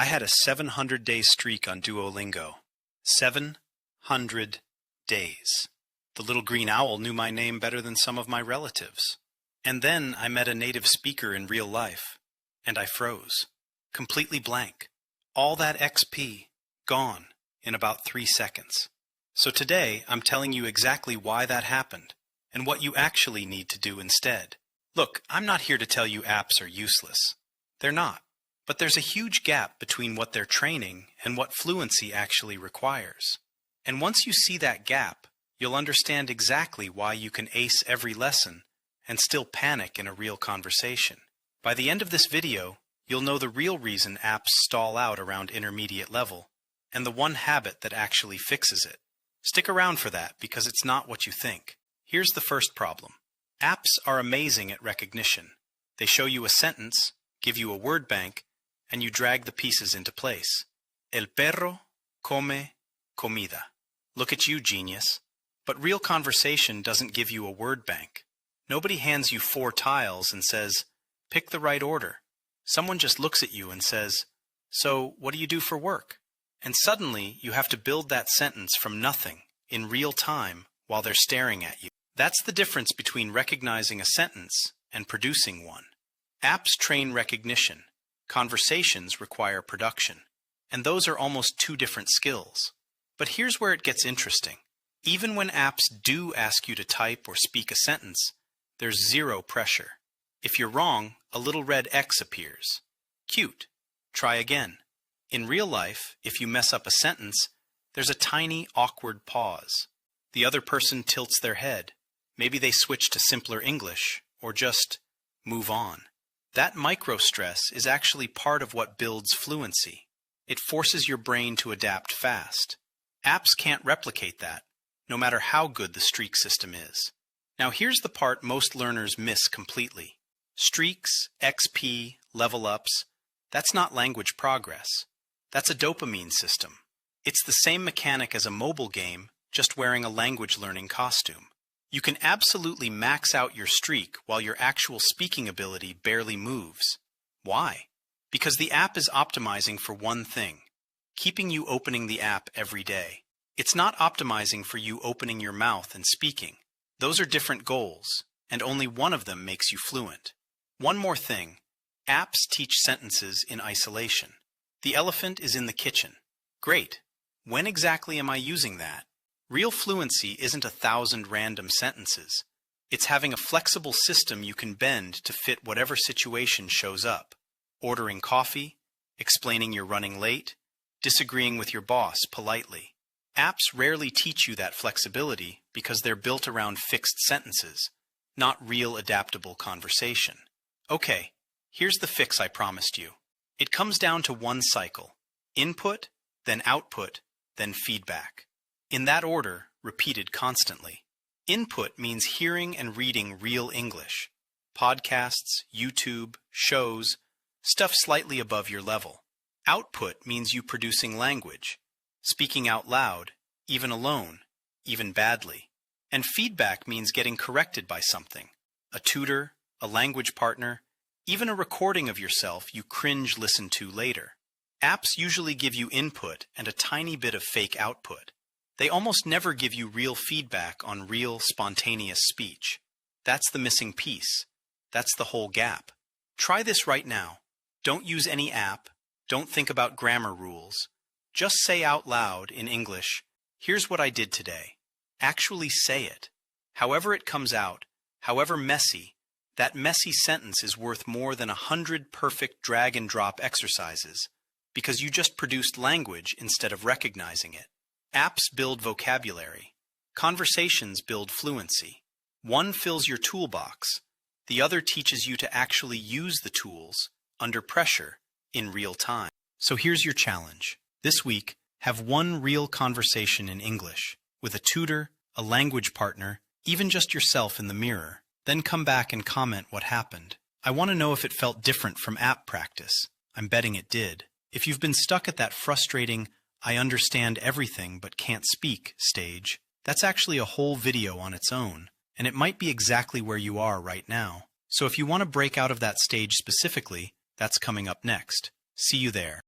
I had a 700-day streak on Duolingo. 700 days. The little green owl knew my name better than some of my relatives. And then I met a native speaker in real life, and I froze. Completely blank. All that XP, gone in about 3 seconds. So today, I'm telling you exactly why that happened, and what you actually need to do instead. Look, I'm not here to tell you apps are useless. They're not. But there's a huge gap between what they're training and what fluency actually requires. And once you see that gap, you'll understand exactly why you can ace every lesson and still panic in a real conversation. By the end of this video, you'll know the real reason apps stall out around intermediate level, and the one habit that actually fixes it. Stick around for that because it's not what you think. Here's the first problem. Apps are amazing at recognition. They show you a sentence, give you a word bank, and you drag the pieces into place. El perro come comida. Look at you, genius. But real conversation doesn't give you a word bank. Nobody hands you 4 tiles and says, pick the right order. Someone just looks at you and says, so what do you do for work? And suddenly you have to build that sentence from nothing in real time while they're staring at you. That's the difference between recognizing a sentence and producing one. Apps train recognition. Conversations require production. And those are almost 2 different skills. But here's where it gets interesting. Even when apps do ask you to type or speak a sentence, there's 0 pressure. If you're wrong, a little red X appears. Cute. Try again. In real life, if you mess up a sentence, there's a tiny, awkward pause. The other person tilts their head. Maybe they switch to simpler English, or just move on. That micro-stress is actually part of what builds fluency. It forces your brain to adapt fast. Apps can't replicate that, no matter how good the streak system is. Now here's the part most learners miss completely. Streaks, XP, level ups, that's not language progress. That's a dopamine system. It's the same mechanic as a mobile game, just wearing a language learning costume. You can absolutely max out your streak while your actual speaking ability barely moves. Why? Because the app is optimizing for one thing, keeping you opening the app every day. It's not optimizing for you opening your mouth and speaking. Those are different goals, and only one of them makes you fluent. One more thing, apps teach sentences in isolation. The elephant is in the kitchen. Great. When exactly am I using that? Real fluency isn't 1,000 random sentences. It's having a flexible system you can bend to fit whatever situation shows up. Ordering coffee, explaining you're running late, disagreeing with your boss politely. Apps rarely teach you that flexibility because they're built around fixed sentences, not real adaptable conversation. Okay, here's the fix I promised you. It comes down to one cycle. Input, then output, then feedback. In that order, repeated constantly. Input means hearing and reading real English. Podcasts, YouTube, shows, stuff slightly above your level. Output means you producing language, speaking out loud, even alone, even badly. And feedback means getting corrected by something. A tutor, a language partner, even a recording of yourself you cringe listen to later. Apps usually give you input and a tiny bit of fake output. They almost never give you real feedback on real, spontaneous speech. That's the missing piece. That's the whole gap. Try this right now. Don't use any app. Don't think about grammar rules. Just say out loud in English, here's what I did today. Actually say it. However it comes out, however messy, that messy sentence is worth more than 100 perfect drag-and-drop exercises because you just produced language instead of recognizing it. Apps build vocabulary. Conversations build fluency. One fills your toolbox. The other teaches you to actually use the tools, under pressure, in real time. So here's your challenge. This week, have one real conversation in English, with a tutor, a language partner, even just yourself in the mirror. Then come back and comment what happened. I want to know if it felt different from app practice. I'm betting it did. If you've been stuck at that frustrating, I understand everything but can't speak stage, that's actually a whole video on its own, and it might be exactly where you are right now. So if you want to break out of that stage specifically, that's coming up next. See you there.